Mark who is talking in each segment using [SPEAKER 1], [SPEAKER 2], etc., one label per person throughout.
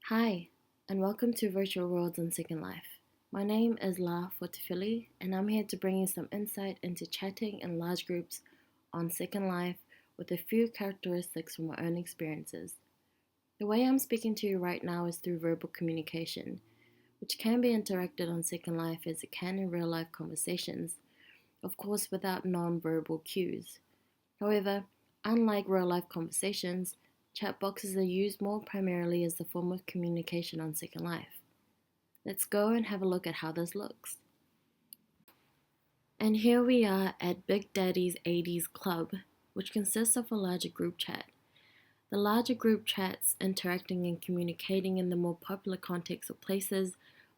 [SPEAKER 1] Hi, and welcome to Virtual Worlds on Second Life. My name is La Fortifili, and I'm here to bring you some insight into chatting in large groups on Second Life with a few characteristics from my own experiences. The way I'm speaking to you right now is through verbal communication, which can be interacted on Second Life as it can in real life conversations, of course, without non verbal cues. However, unlike real life conversations, chat boxes are used more primarily as the form of communication on Second Life. Let's go and have a look at how this looks. And here we are at Big Daddy's 80s Club, which consists of a larger group chat. The larger group chats interacting and communicating in the more popular context of places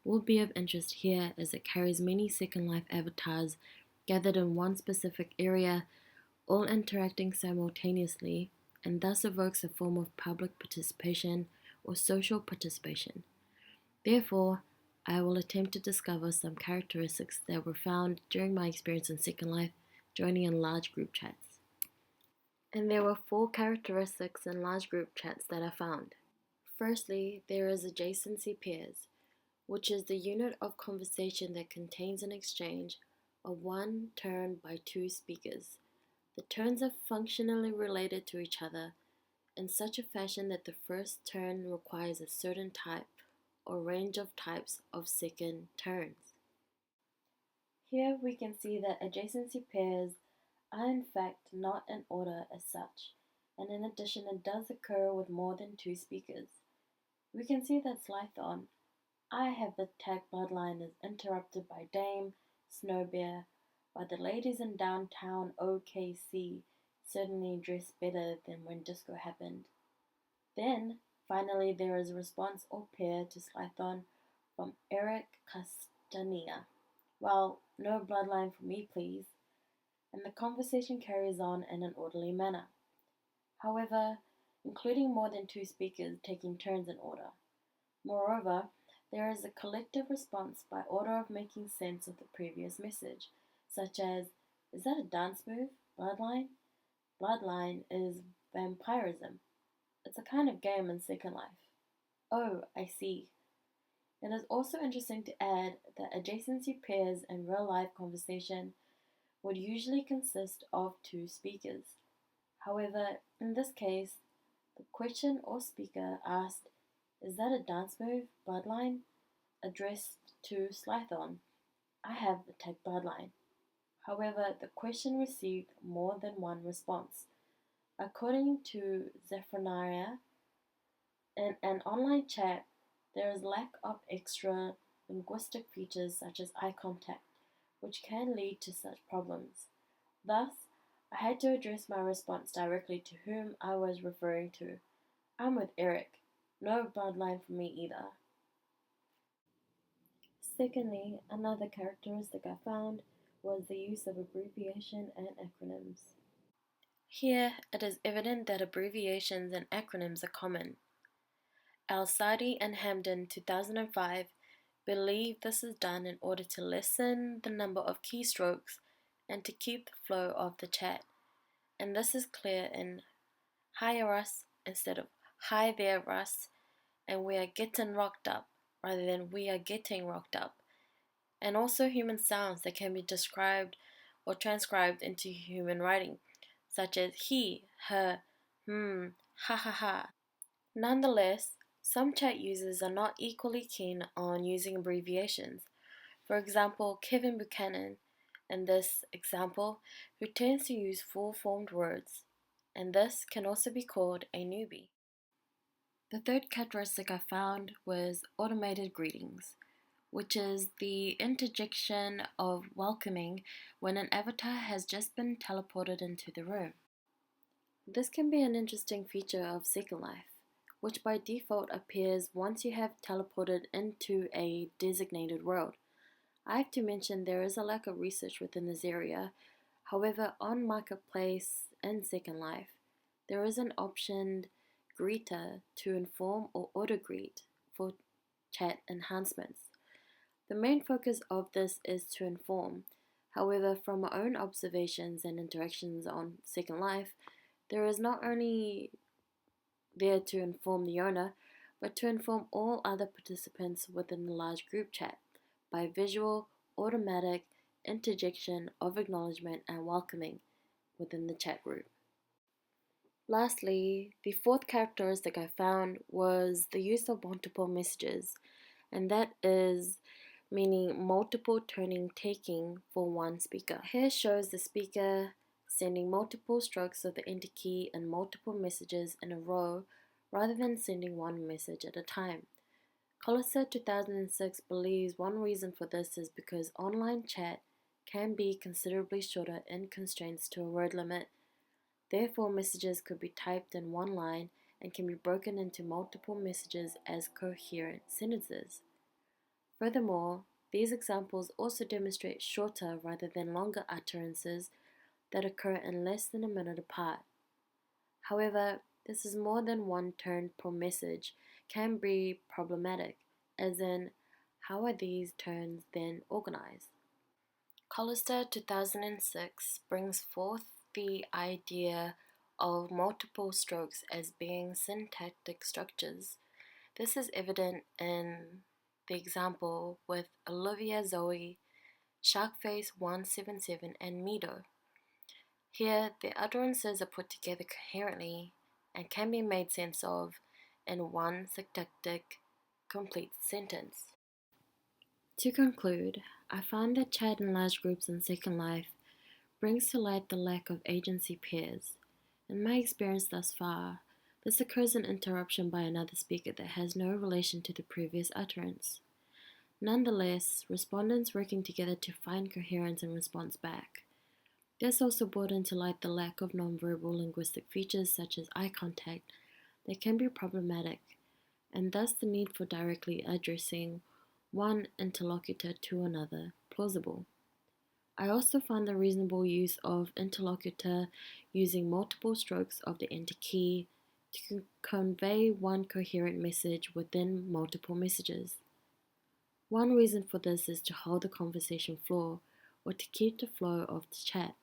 [SPEAKER 1] will be of interest here as it carries many Second Life avatars gathered in one specific area, all interacting simultaneously, and thus evokes a form of public participation or social participation. Therefore, I will attempt to discover some characteristics that were found during my experience in Second Life joining in large group chats. And there were four characteristics in large group chats that I found. Firstly, there is adjacency pairs, which is the unit of conversation that contains an exchange of one turn by two speakers. The turns are functionally related to each other in such a fashion that the first turn requires a certain type or range of types of second turns. Here we can see that adjacency pairs are in fact not in order as such, and in addition it does occur with more than two speakers. We can see that Slython, I have the tag bloodline is interrupted by Dame Snowbear, while the ladies in downtown OKC certainly dress better than when disco happened. Then, finally, there is a response or pair to Slython from Eric Castania. Well, no bloodline for me, please. And the conversation carries on in an orderly manner. However, including more than two speakers taking turns in order. Moreover, there is a collective response by order of making sense of the previous message, such as, is that a dance move? Bloodline? Bloodline is vampirism. It's a kind of game in Second Life. Oh, I see. It is also interesting to add that adjacency pairs in real life conversation would usually consist of two speakers. However, in this case, the question or speaker asked, is that a dance move, bloodline? Addressed to Slython. I have the tech bloodline. However, the question received more than one response. According to Zephaniah, in an online chat, there is lack of extra linguistic features such as eye contact, which can lead to such problems. Thus, I had to address my response directly to whom I was referring to. I'm with Eric. No bloodline for me either. Secondly, another characteristic I found was the use of abbreviation and acronyms. Here, it is evident that abbreviations and acronyms are common. Al-Sadi and Hamden 2005 believe this is done in order to lessen the number of keystrokes and to keep the flow of the chat. And this is clear in Hi Russ instead of Hi there Russ, and we are getting rocked up rather than we are getting rocked up. And also human sounds that can be described or transcribed into human writing, such as he, her, ha ha ha. Nonetheless, some chat users are not equally keen on using abbreviations. For example, Kevin Buchanan, in this example, who tends to use full-formed words, and this can also be called a newbie. The third characteristic I found was automated greetings, which is the interjection of welcoming when an avatar has just been teleported into the room. This can be an interesting feature of Second Life, which by default appears once you have teleported into a designated world. I have to mention there is a lack of research within this area. However, on Marketplace and Second Life, there is an optioned greeter to inform or auto greet for chat enhancements. The main focus of this is to inform. However, from my own observations and interactions on Second Life, there is not only there to inform the owner, but to inform all other participants within the large group chat by visual, automatic interjection of acknowledgement and welcoming within the chat group. Lastly, the fourth characteristic I found was the use of multiple messages, and that is meaning multiple turning taking for one speaker. Here shows the speaker sending multiple strokes of the enter key and multiple messages in a row rather than sending one message at a time. Collister 2006 believes one reason for this is because online chat can be considerably shorter in constraints to a word limit. Therefore, messages could be typed in one line and can be broken into multiple messages as coherent sentences. Furthermore, these examples also demonstrate shorter rather than longer utterances that occur in less than a minute apart. However, this is more than one turn per message can be problematic, as in, how are these turns then organized? Collister 2006 brings forth the idea of multiple strokes as being syntactic structures. This is evident in the example with Olivia Zoe, Sharkface177, and Mido. Here, the utterances are put together coherently and can be made sense of in one syntactic, complete sentence. To conclude, I find that chat in large groups in Second Life brings to light the lack of agency pairs. In my experience thus far, this occurs in interruption by another speaker that has no relation to the previous utterance. Nonetheless, respondents working together to find coherence in response back. This also brought into light the lack of nonverbal linguistic features such as eye contact that can be problematic, and thus the need for directly addressing one interlocutor to another plausible. I also found the reasonable use of interlocutor using multiple strokes of the enter key to convey one coherent message within multiple messages. One reason for this is to hold the conversation flow or to keep the flow of the chat.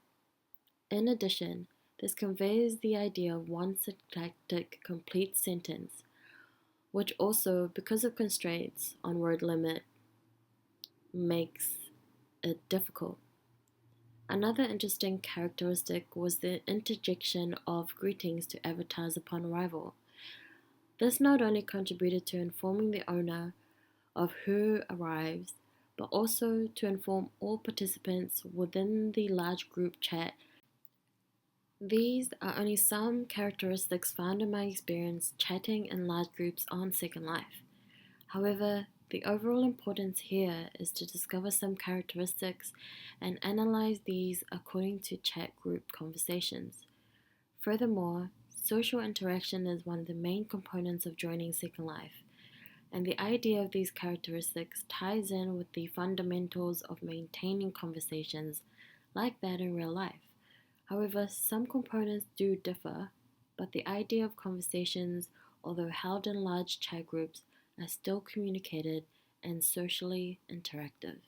[SPEAKER 1] In addition, this conveys the idea of one syntactic complete sentence, which also, because of constraints on word limit, makes it difficult. Another interesting characteristic was the interjection of greetings to avatars upon arrival. This not only contributed to informing the owner of who arrives, but also to inform all participants within the large group chat. These are only some characteristics found in my experience chatting in large groups on Second Life. However, the overall importance here is to discover some characteristics and analyze these according to chat group conversations. Furthermore, social interaction is one of the main components of joining Second Life, and the idea of these characteristics ties in with the fundamentals of maintaining conversations like that in real life. However, some components do differ, but the idea of conversations, although held in large chat groups, are still communicated and socially interactive.